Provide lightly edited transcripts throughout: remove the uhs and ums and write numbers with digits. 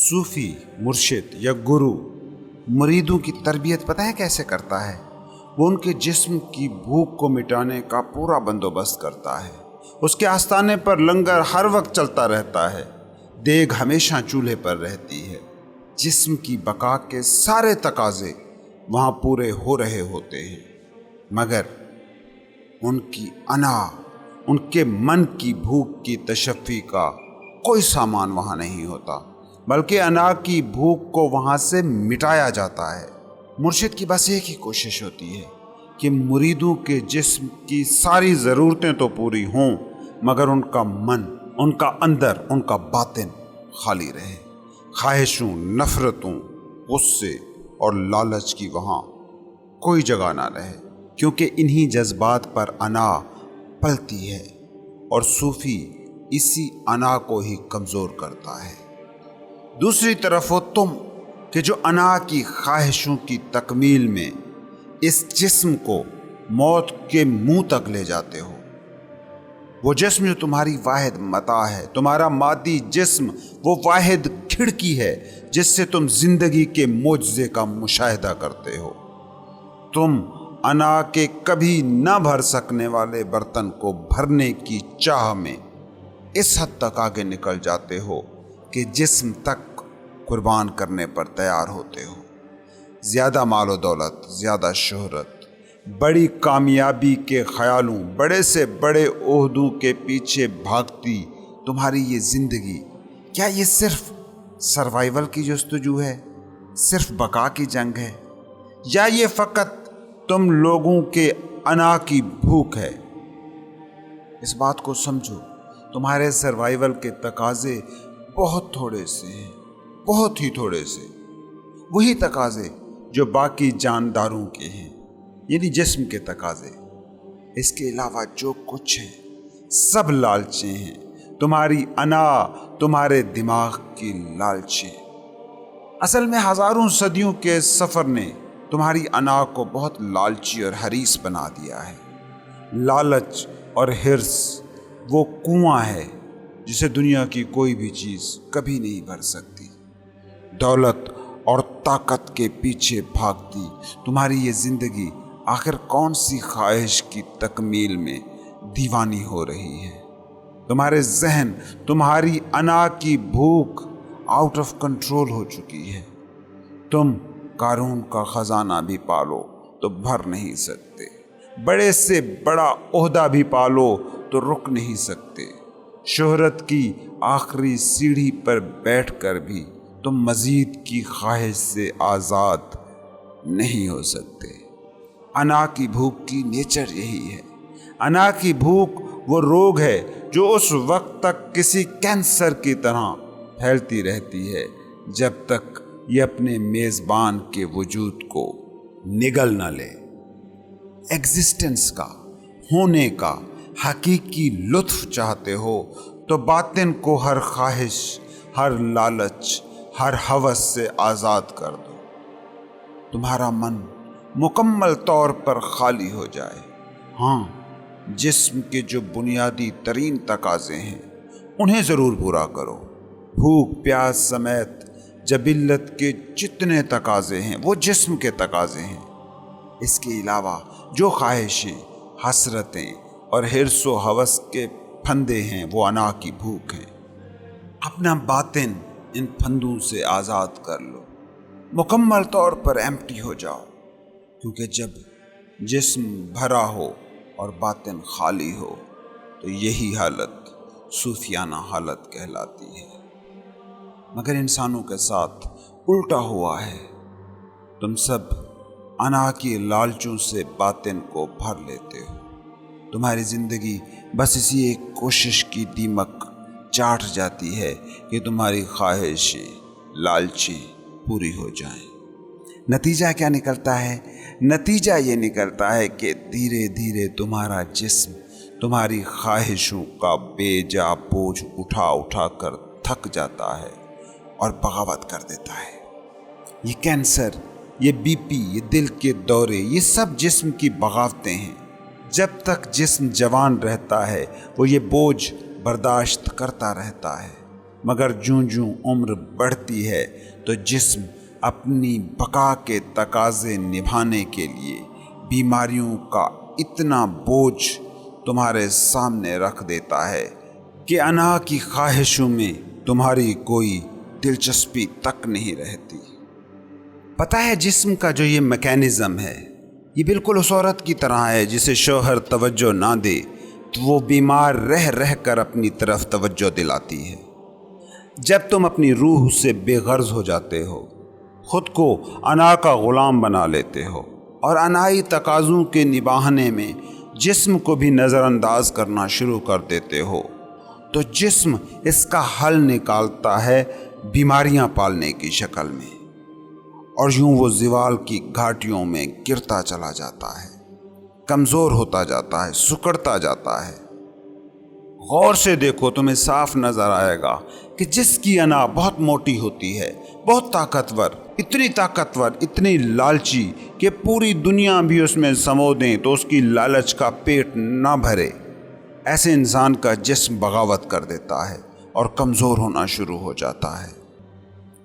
صوفی مرشد یا گرو مریدوں کی تربیت پتہ ہے کیسے کرتا ہے؟ وہ ان کے جسم کی بھوک کو مٹانے کا پورا بندوبست کرتا ہے۔ اس کے آستانے پر لنگر ہر وقت چلتا رہتا ہے، دیگ ہمیشہ چولہے پر رہتی ہے، جسم کی بقا کے سارے تقاضے وہاں پورے ہو رہے ہوتے ہیں، مگر ان کی انا، ان کے من کی بھوک کی تشفی کا کوئی سامان وہاں نہیں ہوتا، بلکہ انا کی بھوک کو وہاں سے مٹایا جاتا ہے۔ مرشد کی بس ایک ہی کوشش ہوتی ہے کہ مریدوں کے جسم کی ساری ضرورتیں تو پوری ہوں، مگر ان کا من، ان کا اندر، ان کا باطن خالی رہے، خواہشوں، نفرتوں، غصے اور لالچ کی وہاں کوئی جگہ نہ رہے، کیونکہ انہی جذبات پر انا پلتی ہے، اور صوفی اسی انا کو ہی کمزور کرتا ہے۔ دوسری طرف ہو تم کہ جو انا کی خواہشوں کی تکمیل میں اس جسم کو موت کے منہ تک لے جاتے ہو۔ وہ جسم جو تمہاری واحد متاع ہے، تمہارا مادی جسم وہ واحد کھڑکی ہے جس سے تم زندگی کے معجزے کا مشاہدہ کرتے ہو۔ تم انا کے کبھی نہ بھر سکنے والے برتن کو بھرنے کی چاہ میں اس حد تک آگے نکل جاتے ہو کہ جسم تک قربان کرنے پر تیار ہوتے ہو۔ زیادہ مال و دولت، زیادہ شہرت، بڑی کامیابی کے خیالوں، بڑے سے بڑے عہدوں کے پیچھے بھاگتی تمہاری یہ زندگی، کیا یہ صرف سروائیول کی جستجو ہے، صرف بقا کی جنگ ہے، یا یہ فقط تم لوگوں کے انا کی بھوک ہے؟ اس بات کو سمجھو، تمہارے سروائیول کے تقاضے بہت تھوڑے سے ہیں، بہت ہی تھوڑے سے، وہی تقاضے جو باقی جانداروں کے ہیں، یعنی جسم کے تقاضے۔ اس کے علاوہ جو کچھ ہے سب لالچیں ہیں، تمہاری انا، تمہارے دماغ کی لالچیں۔ اصل میں ہزاروں صدیوں کے سفر نے تمہاری انا کو بہت لالچی اور حریص بنا دیا ہے۔ لالچ اور حرص وہ کنواں ہے جسے دنیا کی کوئی بھی چیز کبھی نہیں بھر سکتی۔ دولت اور طاقت کے پیچھے بھاگتی تمہاری یہ زندگی آخر کون سی خواہش کی تکمیل میں دیوانی ہو رہی ہے؟ تمہارے ذہن، تمہاری انا کی بھوک آؤٹ آف کنٹرول ہو چکی ہے۔ تم قارون کا خزانہ بھی پالو تو بھر نہیں سکتے، بڑے سے بڑا عہدہ بھی پالو تو رک نہیں سکتے، شہرت کی آخری سیڑھی پر بیٹھ کر بھی تم مزید کی خواہش سے آزاد نہیں ہو سکتے۔ انا کی بھوک کی نیچر یہی ہے۔ انا کی بھوک وہ روگ ہے جو اس وقت تک کسی کینسر کی طرح پھیلتی رہتی ہے جب تک یہ اپنے میزبان کے وجود کو نگل نہ لے۔ ایگزسٹنس کا، ہونے کا حقیقی لطف چاہتے ہو تو باطن کو ہر خواہش، ہر لالچ، ہر ہوس سے آزاد کر دو۔ تمہارا من مکمل طور پر خالی ہو جائے۔ ہاں، جسم کے جو بنیادی ترین تقاضے ہیں انہیں ضرور پورا کرو۔ بھوک پیاس سمیت جبلت کے جتنے تقاضے ہیں وہ جسم کے تقاضے ہیں۔ اس کے علاوہ جو خواہشیں، حسرتیں اور حرص و ہوس کے پھندے ہیں وہ انا کی بھوک ہے۔ اپنا باطن ان پھندوں سے آزاد کر لو، مکمل طور پر ایمٹی ہو جاؤ، کیونکہ جب جسم بھرا ہو اور باطن خالی ہو تو یہی حالت صوفیانہ حالت کہلاتی ہے۔ مگر انسانوں کے ساتھ الٹا ہوا ہے۔ تم سب انا کی لالچوں سے باطن کو بھر لیتے ہو۔ تمہاری زندگی بس اسی ایک کوشش کی دیمک چاٹ جاتی ہے کہ تمہاری خواہشیں، لالچیں پوری ہو جائیں۔ نتیجہ کیا نکلتا ہے؟ نتیجہ یہ نکلتا ہے کہ دھیرے دھیرے تمہارا جسم تمہاری خواہشوں کا بے جا بوجھ اٹھا اٹھا کر تھک جاتا ہے اور بغاوت کر دیتا ہے۔ یہ کینسر، یہ بی پی، یہ دل کے دورے، یہ سب جسم کی بغاوتیں ہیں۔ جب تک جسم جوان رہتا ہے وہ یہ بوجھ برداشت کرتا رہتا ہے، مگر جوں جوں عمر بڑھتی ہے تو جسم اپنی بقا کے تقاضے نبھانے کے لیے بیماریوں کا اتنا بوجھ تمہارے سامنے رکھ دیتا ہے کہ انا کی خواہشوں میں تمہاری کوئی دلچسپی تک نہیں رہتی۔ پتہ ہے جسم کا جو یہ میکینزم ہے یہ بالکل اس عورت کی طرح ہے جسے شوہر توجہ نہ دے تو وہ بیمار رہ رہ کر اپنی طرف توجہ دلاتی ہے۔ جب تم اپنی روح سے بے غرض ہو جاتے ہو، خود کو انا کا غلام بنا لیتے ہو اور انائی تقاضوں کے نبھانے میں جسم کو بھی نظر انداز کرنا شروع کر دیتے ہو تو جسم اس کا حل نکالتا ہے بیماریاں پالنے کی شکل میں، اور یوں وہ زوال کی گھاٹیوں میں گرتا چلا جاتا ہے، کمزور ہوتا جاتا ہے، سکڑتا جاتا ہے۔ غور سے دیکھو تمہیں صاف نظر آئے گا کہ جس کی انا بہت موٹی ہوتی ہے، بہت طاقتور، اتنی لالچی کہ پوری دنیا بھی اس میں سمو دیں تو اس کی لالچ کا پیٹ نہ بھرے، ایسے انسان کا جسم بغاوت کر دیتا ہے اور کمزور ہونا شروع ہو جاتا ہے۔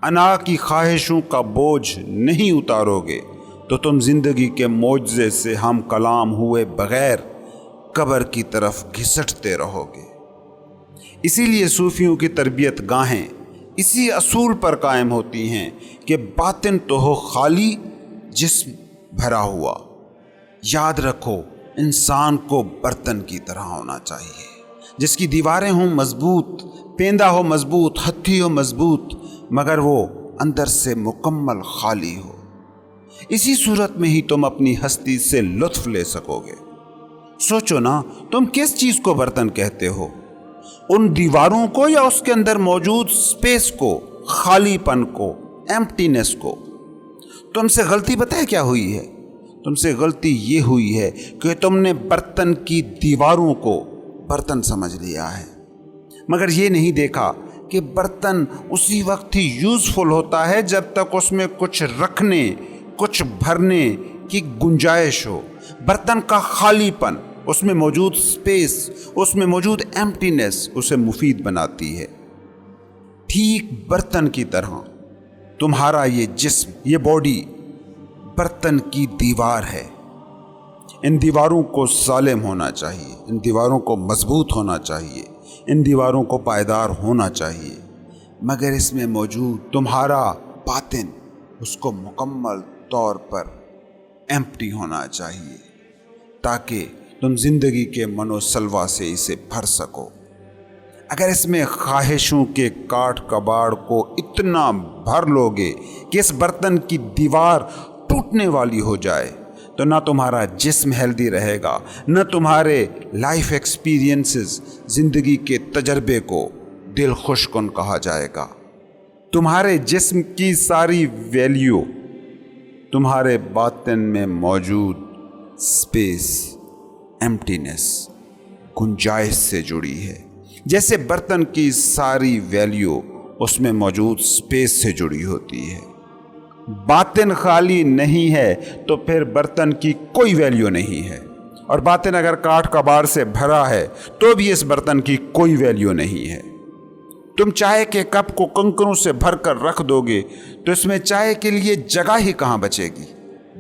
انا کی خواہشوں کا بوجھ نہیں اتارو گے تو تم زندگی کے معجزے سے ہم کلام ہوئے بغیر قبر کی طرف گھسٹتے رہو گے۔ اسی لیے صوفیوں کی تربیت گاہیں اسی اصول پر قائم ہوتی ہیں کہ باطن تو ہو خالی، جسم بھرا ہوا۔ یاد رکھو انسان کو برتن کی طرح ہونا چاہیے جس کی دیواریں ہوں مضبوط، پیندہ ہو مضبوط، ہتھی ہو مضبوط، مگر وہ اندر سے مکمل خالی ہو۔ اسی صورت میں ہی تم اپنی ہستی سے لطف لے سکو گے۔ سوچو نا، تم کس چیز کو برتن کہتے ہو؟ ان دیواروں کو یا اس کے اندر موجود سپیس کو، خالی پن کو، ایمپٹینس کو؟ تم سے غلطی پتہ ہے کیا ہوئی ہے؟ تم سے غلطی یہ ہوئی ہے کہ تم نے برتن کی دیواروں کو برتن سمجھ لیا ہے، مگر یہ نہیں دیکھا کہ برتن اسی وقت ہی یوزفل ہوتا ہے جب تک اس میں کچھ رکھنے، کچھ بھرنے کی گنجائش ہو۔ برتن کا خالی پن، اس میں موجود سپیس، اس میں موجود ایمپٹینس اسے مفید بناتی ہے۔ ٹھیک برتن کی طرح تمہارا یہ جسم، یہ باڈی برتن کی دیوار ہے۔ ان دیواروں کو سالم ہونا چاہیے، ان دیواروں کو مضبوط ہونا چاہیے، ان دیواروں کو پائیدار ہونا چاہیے، مگر اس میں موجود تمہارا باطن اس کو مکمل طور پر ایمپٹی ہونا چاہیے تاکہ تم زندگی کے منو سلوا سے اسے بھر سکو۔ اگر اس میں خواہشوں کے کاٹ کباڑ کو اتنا بھر لو گے کہ اس برتن کی دیوار ٹوٹنے والی ہو جائے تو نہ تمہارا جسم ہیلدی رہے گا، نہ تمہارے لائف ایکسپیرینسز، زندگی کے تجربے کو دل خوش کن کہا جائے گا۔ تمہارے جسم کی ساری ویلیو تمہارے باطن میں موجود سپیس، ایمپٹینس، گنجائش سے جڑی ہے، جیسے برتن کی ساری ویلیو اس میں موجود سپیس سے جڑی ہوتی ہے۔ باطن خالی نہیں ہے تو پھر برتن کی کوئی ویلیو نہیں ہے، اور باطن اگر کاٹ کباڑ سے بھرا ہے تو بھی اس برتن کی کوئی ویلیو نہیں ہے۔ تم چائے کے کپ کو کنکروں سے بھر کر رکھ دو گے تو اس میں چائے کے لیے جگہ ہی کہاں بچے گی؟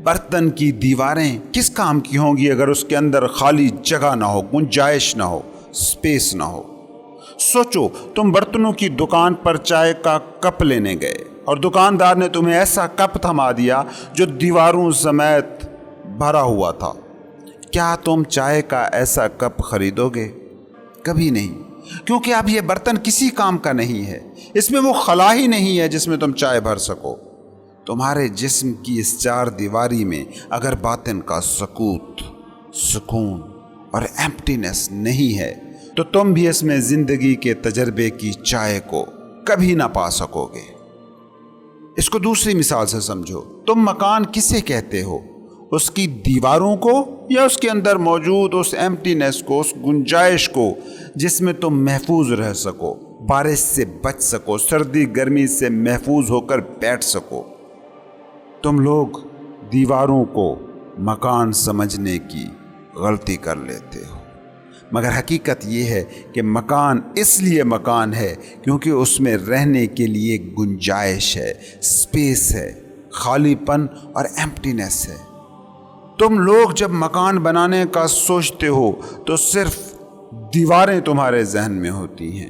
برتن کی دیواریں کس کام کی ہوں گی اگر اس کے اندر خالی جگہ نہ ہو، گنجائش نہ ہو، سپیس نہ ہو؟ سوچو، تم برتنوں کی دکان پر چائے کا کپ لینے گئے اور دکاندار نے تمہیں ایسا کپ تھما دیا جو دیواروں سمیت بھرا ہوا تھا۔ کیا تم چائے کا ایسا کپ خریدو گے؟ کبھی نہیں، کیونکہ اب یہ برتن کسی کام کا نہیں ہے، اس میں وہ خلا ہی نہیں ہے جس میں تم چائے بھر سکو۔ تمہارے جسم کی اس چار دیواری میں اگر باطن کا سکوت، سکون اور ایمپٹینس نہیں ہے تو تم بھی اس میں زندگی کے تجربے کی چائے کو کبھی نہ پا سکو گے۔ اس کو دوسری مثال سے سمجھو، تم مکان کسے کہتے ہو؟ اس کی دیواروں کو یا اس کے اندر موجود اس ایمپٹینس کو، اس گنجائش کو جس میں تم محفوظ رہ سکو، بارش سے بچ سکو، سردی گرمی سے محفوظ ہو کر بیٹھ سکو؟ تم لوگ دیواروں کو مکان سمجھنے کی غلطی کر لیتے ہو۔ مگر حقیقت یہ ہے کہ مکان اس لیے مکان ہے کیونکہ اس میں رہنے کے لیے گنجائش ہے، سپیس ہے، خالی پن اور ایمپٹینس ہے۔ تم لوگ جب مکان بنانے کا سوچتے ہو تو صرف دیواریں تمہارے ذہن میں ہوتی ہیں۔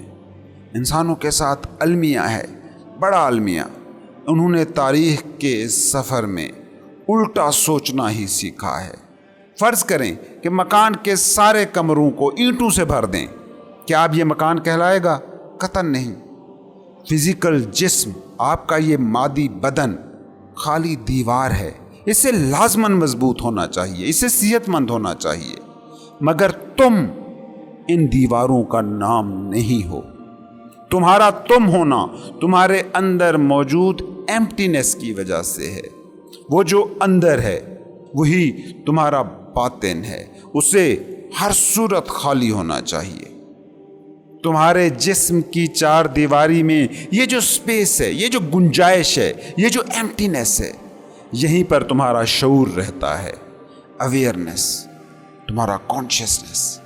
انسانوں کے ساتھ المیہ ہے، بڑا المیہ۔ انہوں نے تاریخ کے اس سفر میں الٹا سوچنا ہی سیکھا ہے۔ فرض کریں کہ مکان کے سارے کمروں کو اینٹوں سے بھر دیں، کیا اب یہ مکان کہلائے گا؟ قطعاً نہیں۔ فزیکل جسم، آپ کا یہ مادی بدن خالی دیوار ہے، اسے لازماً مضبوط ہونا چاہیے، اسے صحت مند ہونا چاہیے، مگر تم ان دیواروں کا نام نہیں ہو۔ تمہارا تم ہونا تمہارے اندر موجود ایمپٹینس کی وجہ سے ہے۔ وہ جو اندر ہے وہی تمہارا باطن ہے، اسے ہر صورت خالی ہونا چاہیے۔ تمہارے جسم کی چار دیواری میں یہ جو سپیس ہے، یہ جو گنجائش ہے، یہ جو ایمپٹینس ہے، یہیں پر تمہارا شعور رہتا ہے، اویئرنس، تمہارا کانشیسنس۔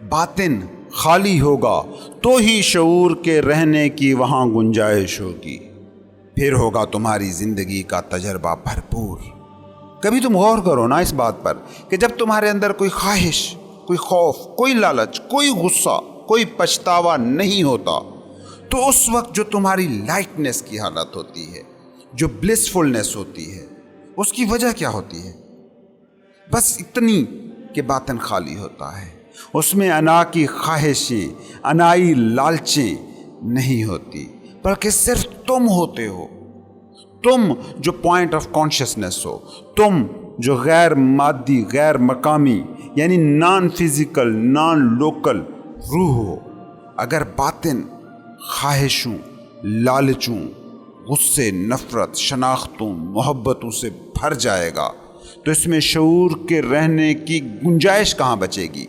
باطن خالی ہوگا تو ہی شعور کے رہنے کی وہاں گنجائش ہوگی، پھر ہوگا تمہاری زندگی کا تجربہ بھرپور۔ کبھی تم غور کرو نا اس بات پر کہ جب تمہارے اندر کوئی خواہش، کوئی خوف، کوئی لالچ، کوئی غصہ، کوئی پچھتاوا نہیں ہوتا تو اس وقت جو تمہاری لائٹنس کی حالت ہوتی ہے، جو بلسفلنس ہوتی ہے، اس کی وجہ کیا ہوتی ہے؟ بس اتنی کہ باطن خالی ہوتا ہے، اس میں انا کی خواہشیں، انائی لالچیں نہیں ہوتی، بلکہ صرف تم ہوتے ہو، تم جو پوائنٹ آف کانشیسنس ہو، تم جو غیر مادی، غیر مقامی، یعنی نان فزیکل، نان لوکل روح ہو۔ اگر باطن خواہشوں، لالچوں، غصے، نفرت، شناختوں، محبتوں سے بھر جائے گا تو اس میں شعور کے رہنے کی گنجائش کہاں بچے گی؟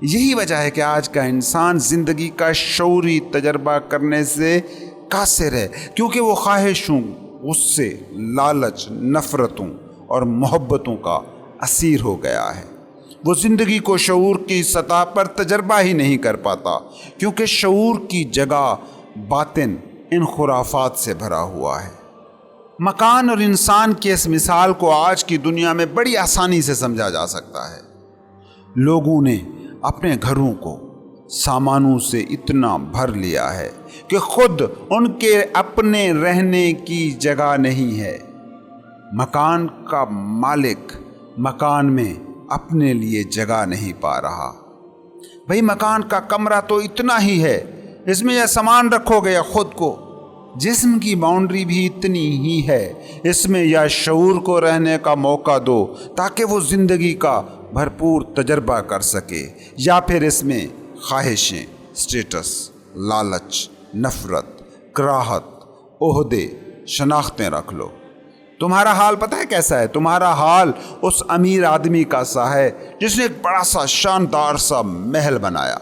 یہی وجہ ہے کہ آج کا انسان زندگی کا شعوری تجربہ کرنے سے قاصر ہے، کیونکہ وہ خواہشوں، غصے، لالچ، نفرتوں اور محبتوں کا اسیر ہو گیا ہے۔ وہ زندگی کو شعور کی سطح پر تجربہ ہی نہیں کر پاتا، کیونکہ شعور کی جگہ باطن ان خرافات سے بھرا ہوا ہے۔ مکان اور انسان کی اس مثال کو آج کی دنیا میں بڑی آسانی سے سمجھا جا سکتا ہے۔ لوگوں نے اپنے گھروں کو سامانوں سے اتنا بھر لیا ہے کہ خود ان کے اپنے رہنے کی جگہ نہیں ہے۔ مکان کا مالک مکان میں اپنے لیے جگہ نہیں پا رہا۔ بھئی مکان کا کمرہ تو اتنا ہی ہے، اس میں یہ سامان رکھو گے یا خود کو؟ جسم کی باؤنڈری بھی اتنی ہی ہے، اس میں یا شعور کو رہنے کا موقع دو تاکہ وہ زندگی کا بھرپور تجربہ کر سکے، یا پھر اس میں خواہشیں، سٹیٹس، لالچ، نفرت، کراہت، عہدے، شناختیں رکھ لو۔ تمہارا حال پتہ ہے کیسا ہے؟ تمہارا حال اس امیر آدمی کا سا ہے جس نے ایک بڑا سا شاندار سا محل بنایا،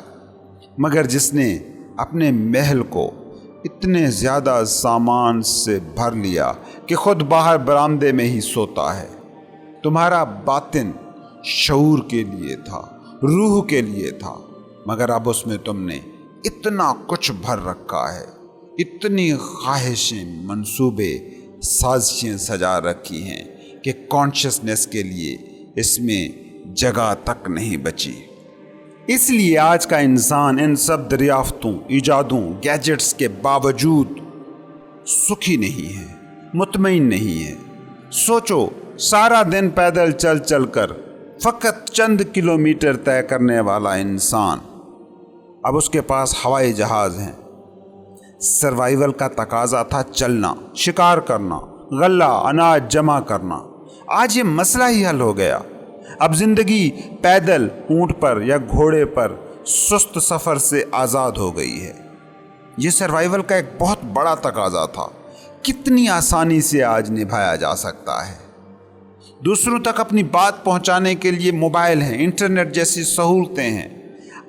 مگر جس نے اپنے محل کو اتنے زیادہ سامان سے بھر لیا کہ خود باہر برآمدے میں ہی سوتا ہے۔ تمہارا باطن شعور کے لیے تھا، روح کے لیے تھا، مگر اب اس میں تم نے اتنا کچھ بھر رکھا ہے، اتنی خواہشیں، منصوبے، سازشیں سجا رکھی ہیں کہ کانشیسنس کے لیے اس میں جگہ تک نہیں بچی۔ اس لیے آج کا انسان ان سب دریافتوں، ایجادوں، گیجٹس کے باوجود سکھی نہیں ہے، مطمئن نہیں ہے۔ سوچو، سارا دن پیدل چل چل کر فقط چند کلومیٹر طے کرنے والا انسان، اب اس کے پاس ہوائی جہاز ہیں۔ سروائیول کا تقاضا تھا چلنا، شکار کرنا، غلہ اناج جمع کرنا، آج یہ مسئلہ ہی حل ہو گیا۔ اب زندگی پیدل، اونٹ پر یا گھوڑے پر سست سفر سے آزاد ہو گئی ہے۔ یہ سروائیول کا ایک بہت بڑا تقاضا تھا، کتنی آسانی سے آج نبھایا جا سکتا ہے۔ دوسروں تک اپنی بات پہنچانے کے لیے موبائل ہیں، انٹرنیٹ جیسی سہولتیں ہیں۔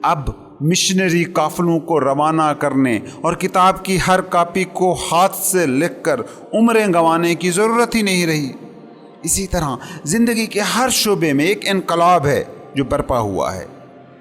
اب مشنری قافلوں کو روانہ کرنے اور کتاب کی ہر کاپی کو ہاتھ سے لکھ کر عمریں گنوانے کی ضرورت ہی نہیں رہی۔ اسی طرح زندگی کے ہر شعبے میں ایک انقلاب ہے جو برپا ہوا ہے۔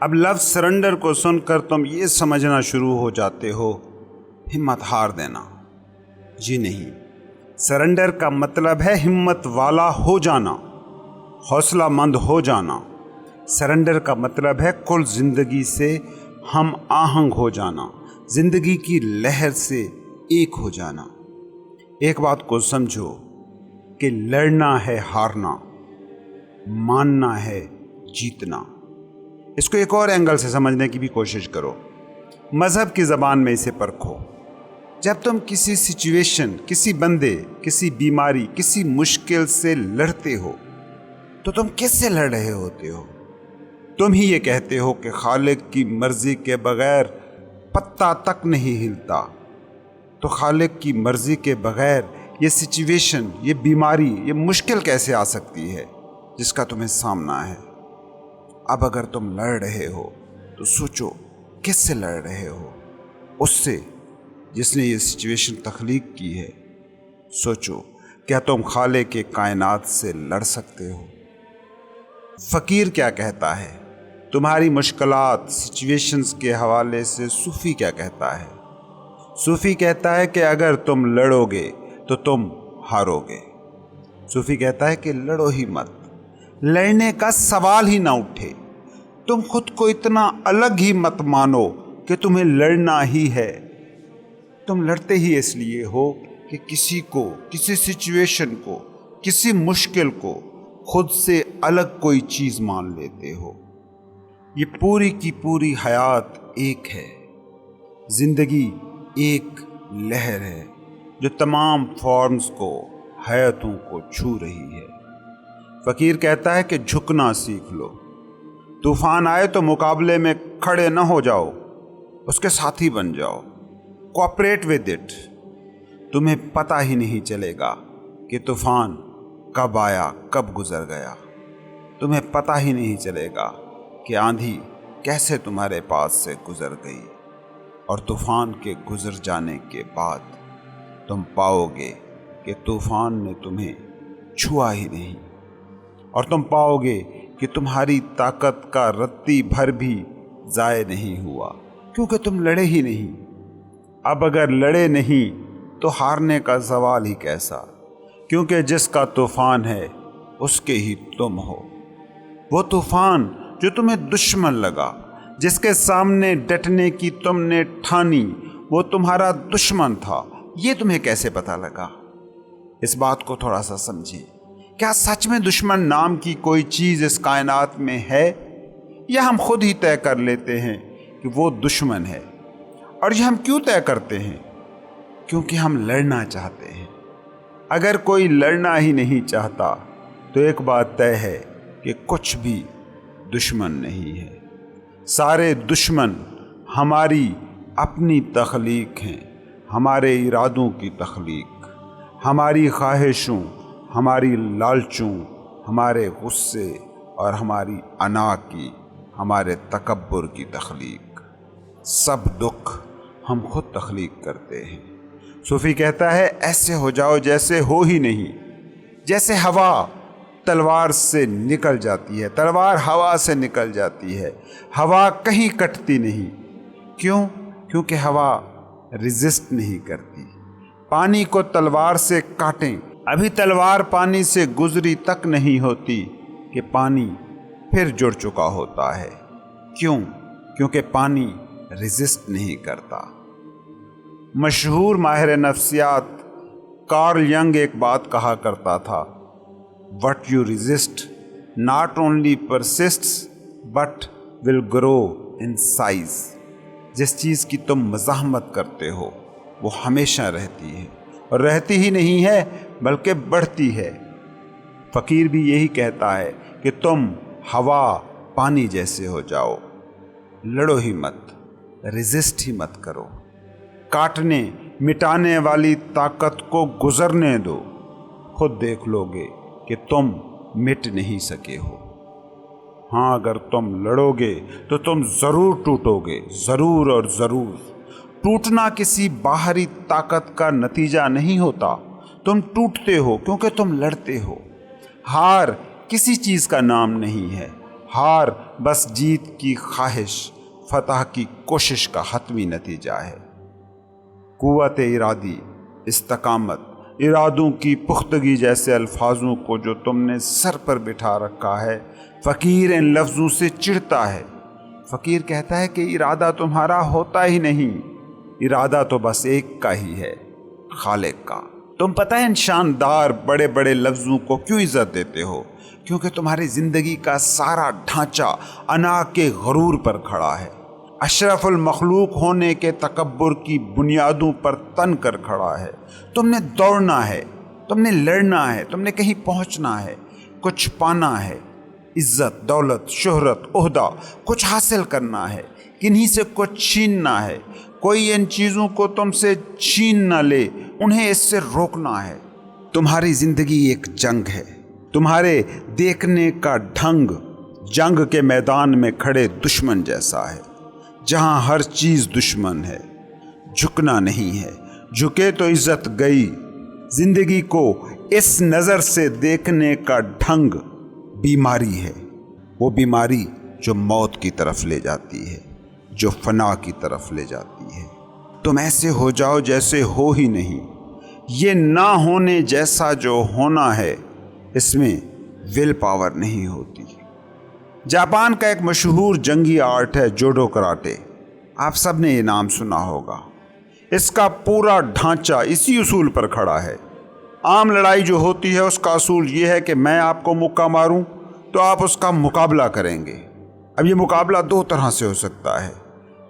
اب لفظ سرنڈر کو سن کر تم یہ سمجھنا شروع ہو جاتے ہو ہمت ہار دینا۔ جی نہیں، سرنڈر کا مطلب ہے ہمت والا ہو جانا، حوصلہ مند ہو جانا۔ سرنڈر کا مطلب ہے کل زندگی سے ہم آہنگ ہو جانا، زندگی کی لہر سے ایک ہو جانا۔ ایک بات کو سمجھو کہ لڑنا ہے ہارنا، ماننا ہے جیتنا۔ اس کو ایک اور اینگل سے سمجھنے کی بھی کوشش کرو، مذہب کی زبان میں اسے پرکھو۔ جب تم کسی سچویشن، کسی بندے، کسی بیماری، کسی مشکل سے لڑتے ہو تو تم کس سے لڑ رہے ہوتے ہو؟ تم ہی یہ کہتے ہو کہ خالق کی مرضی کے بغیر پتا تک نہیں ہلتا۔ تو خالق کی مرضی کے بغیر یہ سچویشن، یہ بیماری، یہ مشکل کیسے آ سکتی ہے جس کا تمہیں سامنا ہے؟ اب اگر تم لڑ رہے ہو تو سوچو کس سے لڑ رہے ہو؟ اس سے جس نے یہ سچویشن تخلیق کی ہے۔ سوچو کیا تم خالق کے کائنات سے لڑ سکتے ہو؟ فقیر کیا کہتا ہے تمہاری مشکلات، سچویشنز کے حوالے سے؟ صوفی کیا کہتا ہے؟ صوفی کہتا ہے کہ اگر تم لڑو گے تو تم ہارو گے۔ صوفی کہتا ہے کہ لڑو ہی مت، لڑنے کا سوال ہی نہ اٹھے۔ تم خود کو اتنا الگ ہی مت مانو کہ تمہیں لڑنا ہی ہے۔ تم لڑتے ہی اس لیے ہو کہ کسی کو، کسی سچویشن کو، کسی مشکل کو خود سے الگ کوئی چیز مان لیتے ہو۔ یہ پوری کی پوری حیات ایک ہے، زندگی ایک لہر ہے جو تمام فارمز کو، حیاتوں کو چھو رہی ہے۔ فقیر کہتا ہے کہ جھکنا سیکھ لو۔ طوفان آئے تو مقابلے میں کھڑے نہ ہو جاؤ، اس کے ساتھی بن جاؤ، کوآپریٹ ود اٹ۔ تمہیں پتہ ہی نہیں چلے گا کہ طوفان کب آیا، کب گزر گیا۔ تمہیں پتہ ہی نہیں چلے گا کہ آندھی کیسے تمہارے پاس سے گزر گئی، اور طوفان کے گزر جانے کے بعد تم پاؤ گے کہ طوفان نے تمہیں چھوا ہی نہیں، اور تم پاؤ گے کہ تمہاری طاقت کا رتی بھر بھی ضائع نہیں ہوا، کیونکہ تم لڑے ہی نہیں۔ اب اگر لڑے نہیں تو ہارنے کا سوال ہی کیسا، کیونکہ جس کا طوفان ہے اس کے ہی تم ہو۔ وہ طوفان جو تمہیں دشمن لگا، جس کے سامنے ڈٹنے کی تم نے ٹھانی، وہ تمہارا دشمن تھا، یہ تمہیں کیسے پتہ لگا؟ اس بات کو تھوڑا سا سمجھیں۔ کیا سچ میں دشمن نام کی کوئی چیز اس کائنات میں ہے، یا ہم خود ہی طے کر لیتے ہیں کہ وہ دشمن ہے؟ اور یہ ہم کیوں طے کرتے ہیں؟ کیونکہ ہم لڑنا چاہتے ہیں۔ اگر کوئی لڑنا ہی نہیں چاہتا تو ایک بات طے ہے کہ کچھ بھی دشمن نہیں ہے۔ سارے دشمن ہماری اپنی تخلیق ہیں، ہمارے ارادوں کی تخلیق، ہماری خواہشوں، ہماری لالچوں، ہمارے غصے اور ہماری انا کی، ہمارے تکبر کی تخلیق۔ سب دکھ ہم خود تخلیق کرتے ہیں۔ صوفی کہتا ہے ایسے ہو جاؤ جیسے ہو ہی نہیں، جیسے ہوا تلوار سے نکل جاتی ہے، تلوار ہوا سے نکل جاتی ہے، ہوا کہیں کٹتی نہیں۔ کیوں؟ کیونکہ ہوا ریزسٹ نہیں کرتی۔ پانی کو تلوار سے کاٹیں، ابھی تلوار پانی سے گزری تک نہیں ہوتی کہ پانی پھر جڑ چکا ہوتا ہے۔ کیوں؟ کیونکہ پانی ریزسٹ نہیں کرتا۔ مشہور ماہر نفسیات کارل ینگ ایک بات کہا کرتا تھا، "What you resist not only persists but will grow in size." جس چیز کی تم مزاحمت کرتے ہو وہ ہمیشہ رہتی ہے، اور رہتی ہی نہیں ہے بلکہ بڑھتی ہے۔ فقیر بھی یہی کہتا ہے کہ تم ہوا، پانی جیسے ہو جاؤ، لڑو ہی مت، ریزسٹ ہی مت کرو، کاٹنے مٹانے والی طاقت کو گزرنے دو، خود دیکھ لو گے کہ تم مٹ نہیں سکے ہو۔ ہاں، اگر تم لڑو گے تو تم ضرور ٹوٹو گے، ضرور اور ضرور۔ ٹوٹنا کسی باہری طاقت کا نتیجہ نہیں ہوتا، تم ٹوٹتے ہو کیونکہ تم لڑتے ہو۔ ہار کسی چیز کا نام نہیں ہے، ہار بس جیت کی خواہش، فتح کی کوشش کا حتمی نتیجہ ہے۔ قوت ارادی، استقامت، ارادوں کی پختگی جیسے الفاظوں کو جو تم نے سر پر بٹھا رکھا ہے، فقیر ان لفظوں سے چڑھتا ہے۔ فقیر کہتا ہے کہ ارادہ تمہارا ہوتا ہی نہیں، ارادہ تو بس ایک کا ہی ہے، خالق کا۔ تم پتہ ہے ان شاندار بڑے بڑے لفظوں کو کیوں عزت دیتے ہو؟ کیونکہ تمہاری زندگی کا سارا ڈھانچہ انا کے غرور پر کھڑا ہے، اشرف المخلوق ہونے کے تکبر کی بنیادوں پر تن کر کھڑا ہے۔ تم نے دوڑنا ہے، تم نے لڑنا ہے، تم نے کہیں پہنچنا ہے، کچھ پانا ہے، عزت، دولت، شہرت، عہدہ، کچھ حاصل کرنا ہے، کنہیں سے کچھ چھیننا ہے۔ کوئی ان چیزوں کو تم سے چھین نہ لے، انہیں اس سے روکنا ہے۔ تمہاری زندگی ایک جنگ ہے، تمہارے دیکھنے کا ڈھنگ جنگ کے میدان میں کھڑے دشمن جیسا ہے، جہاں ہر چیز دشمن ہے۔ جھکنا نہیں ہے، جھکے تو عزت گئی۔ زندگی کو اس نظر سے دیکھنے کا ڈھنگ بیماری ہے، وہ بیماری جو موت کی طرف لے جاتی ہے، جو فنا کی طرف لے جاتی ہے۔ تم ایسے ہو جاؤ جیسے ہو ہی نہیں۔ یہ نہ ہونے جیسا جو ہونا ہے، اس میں ول پاور نہیں ہوتی۔ جاپان کا ایک مشہور جنگی آرٹ ہے جوڈو کراٹے، آپ سب نے یہ نام سنا ہوگا۔ اس کا پورا ڈھانچہ اسی اصول پر کھڑا ہے۔ عام لڑائی جو ہوتی ہے اس کا اصول یہ ہے کہ میں آپ کو مکہ ماروں تو آپ اس کا مقابلہ کریں گے۔ اب یہ مقابلہ دو طرح سے ہو سکتا ہے،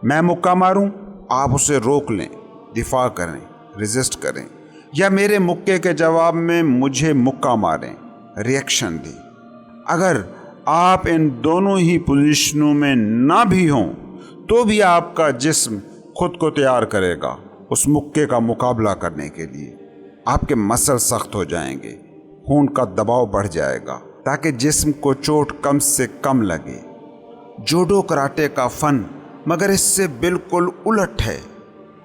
میں مکہ ماروں، آپ اسے روک لیں، دفاع کریں، ریزسٹ کریں، یا میرے مکے کے جواب میں مجھے مکہ ماریں، ریئیکشن دیں۔ اگر آپ ان دونوں ہی پوزیشنوں میں نہ بھی ہوں تو بھی آپ کا جسم خود کو تیار کرے گا اس مکے کا مقابلہ کرنے کے لیے۔ آپ کے مسل سخت ہو جائیں گے، خون کا دباؤ بڑھ جائے گا تاکہ جسم کو چوٹ کم سے کم لگے۔ جوڈو کراٹے کا فن مگر اس سے بالکل الٹ ہے،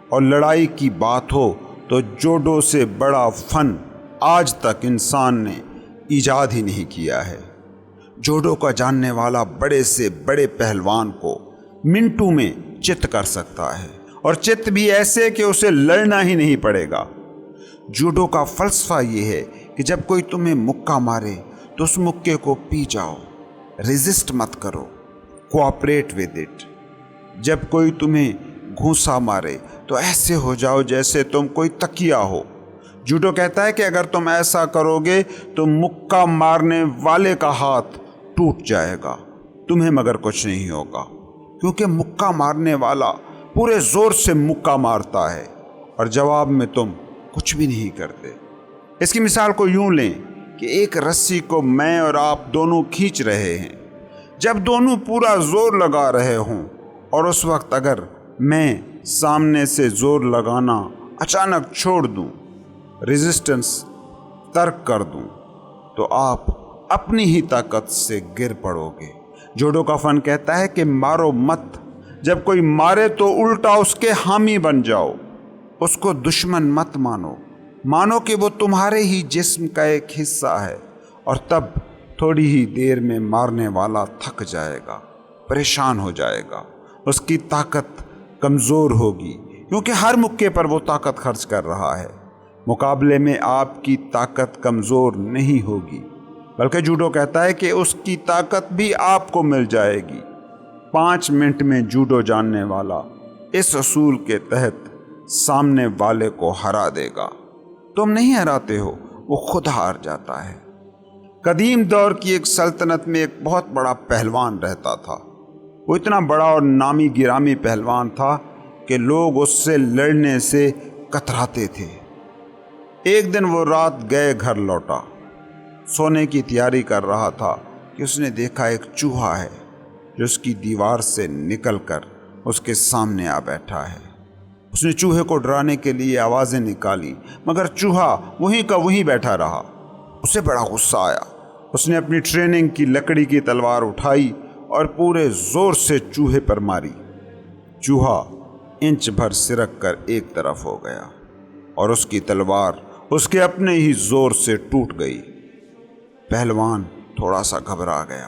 اور لڑائی کی بات ہو تو جوڈو سے بڑا فن آج تک انسان نے ایجاد ہی نہیں کیا ہے۔ جوڈو کا جاننے والا بڑے سے بڑے پہلوان کو منٹوں میں چت کر سکتا ہے، اور چت بھی ایسے کہ اسے لڑنا ہی نہیں پڑے گا۔ جوڈو کا فلسفہ یہ ہے کہ جب کوئی تمہیں مکہ مارے تو اس مکے کو پی جاؤ، ریزسٹ مت کرو، کوآپریٹ ود اٹ۔ جب کوئی تمہیں گھونسا مارے تو ایسے ہو جاؤ جیسے تم کوئی تکیہ ہو۔ جوڈو کہتا ہے کہ اگر تم ایسا کرو گے تو مکہ مارنے والے کا ہاتھ ٹوٹ جائے گا، تمہیں مگر کچھ نہیں ہوگا، کیونکہ مکہ مارنے والا پورے زور سے مکہ مارتا ہے اور جواب میں تم کچھ بھی نہیں کرتے۔ اس کی مثال کو یوں لیں کہ ایک رسی کو میں اور آپ دونوں کھینچ رہے ہیں۔ جب دونوں پورا زور لگا رہے ہوں اور اس وقت اگر میں سامنے سے زور لگانا اچانک چھوڑ دوں، ریزسٹنس ترک کر دوں، تو آپ اپنی ہی طاقت سے گر پڑو گے۔ جوڈو کا فن کہتا ہے کہ مارو مت، جب کوئی مارے تو الٹا اس کے حامی بن جاؤ، اس کو دشمن مت مانو، مانو کہ وہ تمہارے ہی جسم کا ایک حصہ ہے، اور تب تھوڑی ہی دیر میں مارنے والا تھک جائے گا، پریشان ہو جائے گا، اس کی طاقت کمزور ہوگی، کیونکہ ہر مکے پر وہ طاقت خرچ کر رہا ہے۔ مقابلے میں آپ کی طاقت کمزور نہیں ہوگی، بلکہ جوڈو کہتا ہے کہ اس کی طاقت بھی آپ کو مل جائے گی۔ 5 منٹ میں جوڈو جاننے والا اس اصول کے تحت سامنے والے کو ہرا دے گا۔ تم نہیں ہراتے ہو، وہ خود ہار جاتا ہے۔ قدیم دور کی ایک سلطنت میں ایک بہت بڑا پہلوان رہتا تھا۔ وہ اتنا بڑا اور نامی گرامی پہلوان تھا کہ لوگ اس سے لڑنے سے کتراتے تھے۔ ایک دن وہ رات گئے گھر لوٹا، سونے کی تیاری کر رہا تھا کہ اس نے دیکھا ایک چوہا ہے جو اس کی دیوار سے نکل کر اس کے سامنے آ بیٹھا ہے۔ اس نے چوہے کو ڈرانے کے لیے آوازیں نکالی، مگر چوہا وہیں کا وہیں بیٹھا رہا۔ اسے بڑا غصہ آیا، اس نے اپنی ٹریننگ کی لکڑی کی تلوار اٹھائی اور پورے زور سے چوہے پر ماری۔ چوہا انچ بھر سرک کر ایک طرف ہو گیا اور اس کی تلوار اس کے اپنے ہی زور سے ٹوٹ گئی۔ پہلوان تھوڑا سا گھبرا گیا،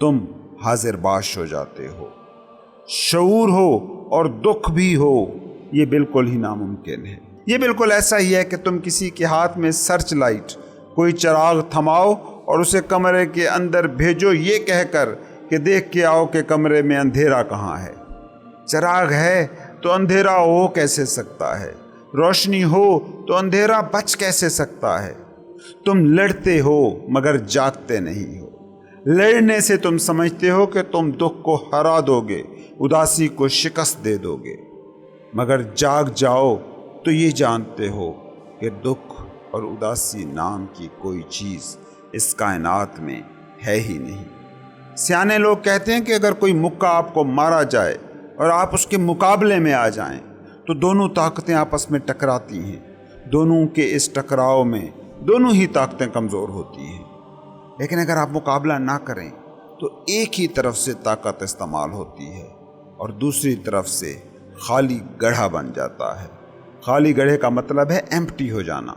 تم حاضر باش ہو جاتے ہو۔ شعور ہو اور دکھ بھی ہو، یہ بالکل ہی ناممکن ہے۔ یہ بالکل ایسا ہی ہے کہ تم کسی کے ہاتھ میں سرچ لائٹ، کوئی چراغ تھماؤ اور اسے کمرے کے اندر بھیجو یہ کہہ کر کہ دیکھ کے آؤ کہ کمرے میں اندھیرا کہاں ہے۔ چراغ ہے تو اندھیرا ہو کیسے سکتا ہے؟ روشنی ہو تو اندھیرا بچ کیسے سکتا ہے؟ تم لڑتے ہو مگر جاگتے نہیں ہو۔ لڑنے سے تم سمجھتے ہو کہ تم دکھ کو ہرا دو گے، اداسی کو شکست دے دو گے، مگر جاگ جاؤ تو یہ جانتے ہو کہ دکھ اور اداسی نام کی کوئی چیز اس کائنات میں ہے ہی نہیں۔ سیانے لوگ کہتے ہیں کہ اگر کوئی مکہ آپ کو مارا جائے اور آپ اس کے مقابلے میں آ جائیں تو دونوں طاقتیں آپس میں ٹکراتی ہیں۔ دونوں کے اس ٹکراؤ میں دونوں ہی طاقتیں کمزور ہوتی ہیں، لیکن اگر آپ مقابلہ نہ کریں تو ایک ہی طرف سے طاقت استعمال ہوتی ہے اور دوسری طرف سے خالی گڑھا بن جاتا ہے۔ خالی گڑھے کا مطلب ہے ایمپٹی ہو جانا،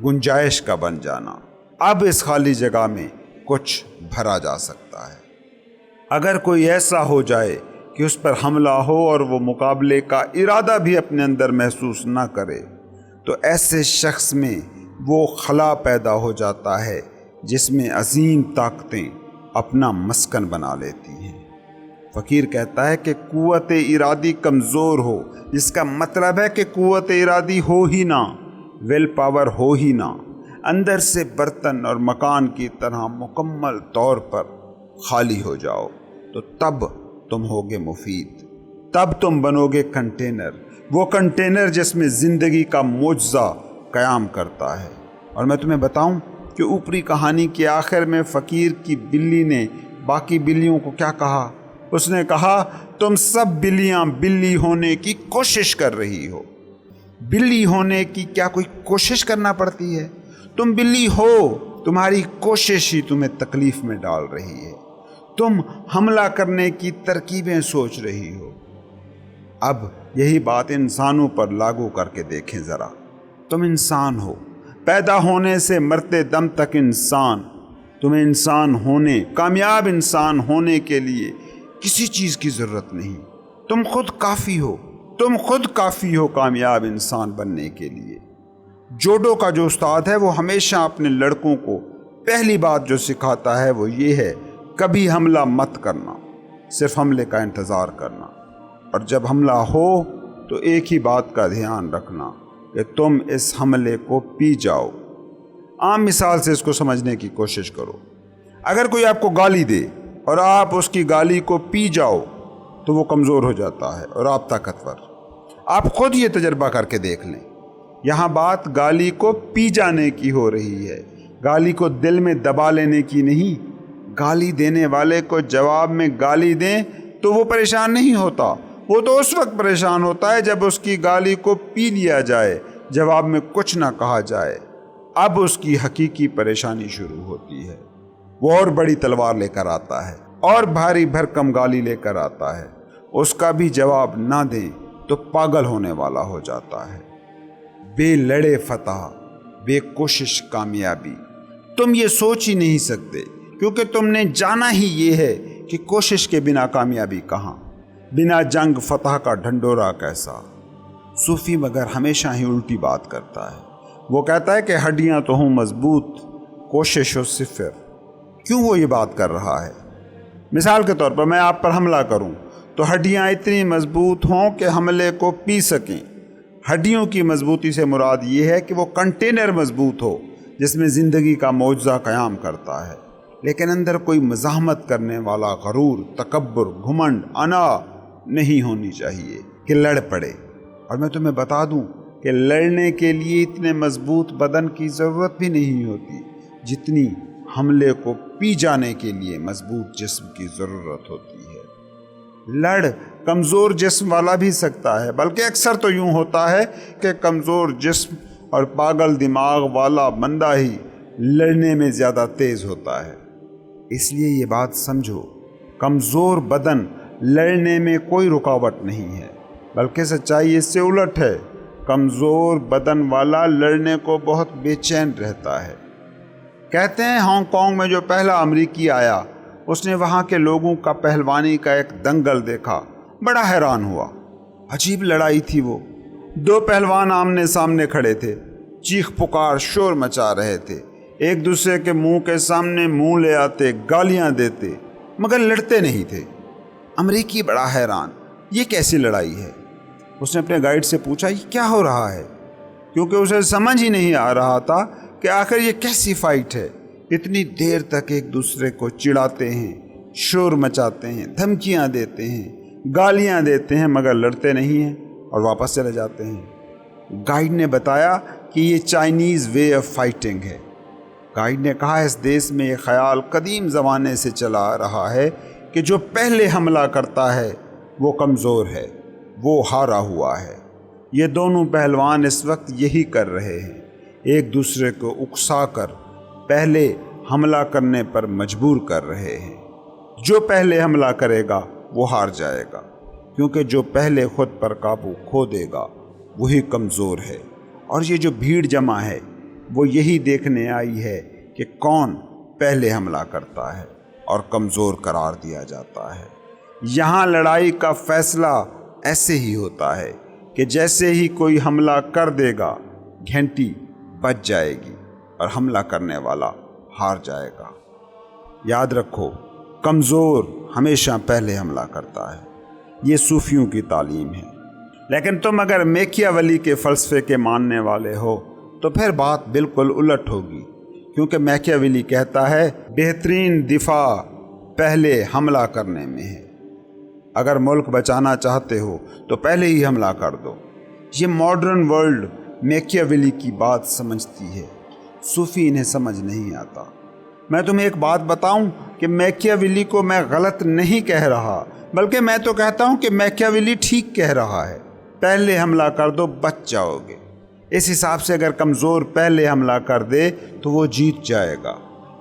گنجائش کا بن جانا۔ اب اس خالی جگہ میں کچھ بھرا جا سکتا ہے۔ اگر کوئی ایسا ہو جائے کہ اس پر حملہ ہو اور وہ مقابلے کا ارادہ بھی اپنے اندر محسوس نہ کرے تو ایسے شخص میں وہ خلا پیدا ہو جاتا ہے جس میں عظیم طاقتیں اپنا مسکن بنا لیتی ہیں۔ فقیر کہتا ہے کہ قوت ارادی کمزور ہو، جس کا مطلب ہے کہ قوت ارادی ہو ہی نہ، ویل پاور ہو ہی نہ، اندر سے برتن اور مکان کی طرح مکمل طور پر خالی ہو جاؤ تو تب تم ہوگے مفید، تب تم بنو گے کنٹینر، وہ کنٹینر جس میں زندگی کا معجزہ قیام کرتا ہے۔ اور میں تمہیں بتاؤں کہ اوپری کہانی کے آخر میں فقیر کی بلی نے باقی بلیوں کو کیا کہا؟ اس نے کہا تم سب بلیاں بلی ہونے کی کوشش کر رہی ہو۔ بلی ہونے کی کیا کوئی کوشش کرنا پڑتی ہے؟ تم بلی ہو، تمہاری کوشش ہی تمہیں تکلیف میں ڈال رہی ہے۔ تم حملہ کرنے کی ترکیبیں سوچ رہی ہو۔ اب یہی بات انسانوں پر لاگو کر کے دیکھیں ذرا۔ تم انسان ہو، پیدا ہونے سے مرتے دم تک انسان۔ تمہیں انسان ہونے، کامیاب انسان ہونے کے لیے کسی چیز کی ضرورت نہیں۔ تم خود کافی ہو، تم خود کافی ہو کامیاب انسان بننے کے لیے۔ جوڈو کا جو استاد ہے وہ ہمیشہ اپنے لڑکوں کو پہلی بات جو سکھاتا ہے وہ یہ ہے، کبھی حملہ مت کرنا، صرف حملے کا انتظار کرنا، اور جب حملہ ہو تو ایک ہی بات کا دھیان رکھنا کہ تم اس حملے کو پی جاؤ۔ عام مثال سے اس کو سمجھنے کی کوشش کرو۔ اگر کوئی آپ کو گالی دے اور آپ اس کی گالی کو پی جاؤ تو وہ کمزور ہو جاتا ہے اور آپ طاقتور۔ آپ خود یہ تجربہ کر کے دیکھ لیں۔ یہاں بات گالی کو پی جانے کی ہو رہی ہے، گالی کو دل میں دبا لینے کی نہیں۔ گالی دینے والے کو جواب میں گالی دیں تو وہ پریشان نہیں ہوتا، وہ تو اس وقت پریشان ہوتا ہے جب اس کی گالی کو پی لیا جائے، جواب میں کچھ نہ کہا جائے۔ اب اس کی حقیقی پریشانی شروع ہوتی ہے۔ وہ اور بڑی تلوار لے کر آتا ہے اور بھاری بھرکم گالی لے کر آتا ہے، اس کا بھی جواب نہ دیں تو پاگل ہونے والا ہو جاتا ہے۔ بے لڑے فتح، بے کوشش کامیابی۔ تم یہ سوچ ہی نہیں سکتے کیونکہ تم نے جانا ہی یہ ہے کہ کوشش کے بنا کامیابی کہاں، بنا جنگ فتح کا ڈھنڈورا کیسا۔ صوفی مگر ہمیشہ ہی الٹی بات کرتا ہے۔ وہ کہتا ہے کہ ہڈیاں تو ہوں مضبوط، کوشش و صفر۔ کیوں وہ یہ بات کر رہا ہے؟ مثال کے طور پر میں آپ پر حملہ کروں تو ہڈیاں اتنی مضبوط ہوں کہ حملے کو پی سکیں۔ ہڈیوں کی مضبوطی سے مراد یہ ہے کہ وہ کنٹینر مضبوط ہو جس میں زندگی کا معجزہ قیام کرتا ہے، لیکن اندر کوئی مزاحمت کرنے والا غرور، تکبر، گھمنڈ، انا نہیں ہونی چاہیے کہ لڑ پڑے۔ اور میں تمہیں بتا دوں کہ لڑنے کے لیے اتنے مضبوط بدن کی ضرورت بھی نہیں ہوتی جتنی حملے کو پی جانے کے لیے مضبوط جسم کی ضرورت ہوتی ہے۔ لڑ کمزور جسم والا بھی سکتا ہے، بلکہ اکثر تو یوں ہوتا ہے کہ کمزور جسم اور پاگل دماغ والا بندہ ہی لڑنے میں زیادہ تیز ہوتا ہے۔ اس لیے یہ بات سمجھو، کمزور بدن لڑنے میں کوئی رکاوٹ نہیں ہے، بلکہ سچائی اس سے الٹ ہے۔ کمزور بدن والا لڑنے کو بہت بے چین رہتا ہے۔ کہتے ہیں ہانگ کانگ میں جو پہلا امریکی آیا اس نے وہاں کے لوگوں کا پہلوانی کا ایک دنگل دیکھا، بڑا حیران ہوا۔ عجیب لڑائی تھی وہ۔ دو پہلوان آمنے سامنے کھڑے تھے، چیخ پکار شور مچا رہے تھے، ایک دوسرے کے منہ کے سامنے منہ لے آتے، گالیاں دیتے، مگر لڑتے نہیں تھے۔ امریکی بڑا حیران، یہ کیسی لڑائی ہے؟ اس نے اپنے گائیڈ سے پوچھا یہ کیا ہو رہا ہے، کیونکہ اسے سمجھ ہی نہیں آ رہا تھا کہ آخر یہ کیسی فائٹ ہے۔ اتنی دیر تک ایک دوسرے کو چڑھاتے ہیں، شور مچاتے ہیں، دھمکیاں دیتے ہیں، گالیاں دیتے ہیں، مگر لڑتے نہیں ہیں اور واپس چلے جاتے ہیں۔ گائیڈ نے بتایا کہ یہ چائنیز وے آف فائٹنگ ہے۔ گائیڈ نے کہا اس دیس میں یہ خیال قدیم زمانے سے چلا آ رہا ہے کہ جو پہلے حملہ کرتا ہے وہ کمزور ہے، وہ ہارا ہوا ہے۔ یہ دونوں پہلوان اس وقت یہی کر رہے ہیں، ایک دوسرے کو اکسا کر پہلے حملہ کرنے پر مجبور کر رہے ہیں۔ جو پہلے حملہ کرے گا وہ ہار جائے گا، کیونکہ جو پہلے خود پر قابو کھو دے گا وہی کمزور ہے۔ اور یہ جو بھیڑ جمع ہے وہ یہی دیکھنے آئی ہے کہ کون پہلے حملہ کرتا ہے اور کمزور قرار دیا جاتا ہے۔ یہاں لڑائی کا فیصلہ ایسے ہی ہوتا ہے کہ جیسے ہی کوئی حملہ کر دے گا گھنٹی بج جائے گی اور حملہ کرنے والا ہار جائے گا۔ یاد رکھو، کمزور ہمیشہ پہلے حملہ کرتا ہے۔ یہ صوفیوں کی تعلیم ہے۔ لیکن تم اگر میکیاویلی کے فلسفے کے ماننے والے ہو تو پھر بات بالکل الٹ ہوگی، کیونکہ میکیاویلی کہتا ہے بہترین دفاع پہلے حملہ کرنے میں ہے۔ اگر ملک بچانا چاہتے ہو تو پہلے ہی حملہ کر دو۔ یہ ماڈرن ورلڈ میکیاویلی کی بات سمجھتی ہے، صوفی انہیں سمجھ نہیں آتا۔ میں تمہیں ایک بات بتاؤں کہ میکیاویلی کو میں غلط نہیں کہہ رہا، بلکہ میں تو کہتا ہوں کہ میکیاویلی ٹھیک کہہ رہا ہے۔ پہلے حملہ کر دو، بچ جاؤ گے۔ اس حساب سے اگر کمزور پہلے حملہ کر دے تو وہ جیت جائے گا۔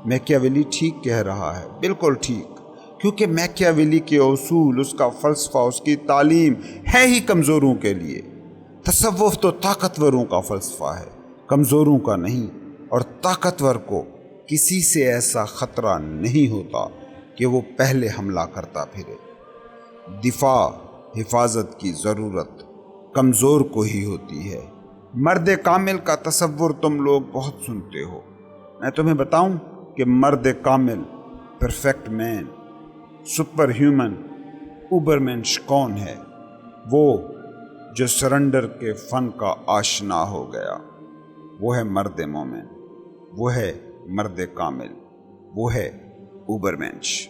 میکیاویلی ٹھیک کہہ رہا ہے، بالکل ٹھیک، کیونکہ میکیاویلی کے اصول، اس کا فلسفہ، اس کی تعلیم ہے ہی کمزوروں کے لیے۔ تصوف تو طاقتوروں کا فلسفہ ہے، کمزوروں کا نہیں، اور طاقتور کو کسی سے ایسا خطرہ نہیں ہوتا کہ وہ پہلے حملہ کرتا پھرے۔ دفاع، حفاظت کی ضرورت کمزور کو ہی ہوتی ہے۔ مرد کامل کا تصور تم لوگ بہت سنتے ہو۔ میں تمہیں بتاؤں کہ مرد کامل، پرفیکٹ مین، سپر ہیومن، اوبرمنش کون ہے؟ وہ جو سرنڈر کے فن کا آشنا ہو گیا، وہ ہے مرد مومن، وہ ہے مرد کامل، وہ ہے اوبرمنش۔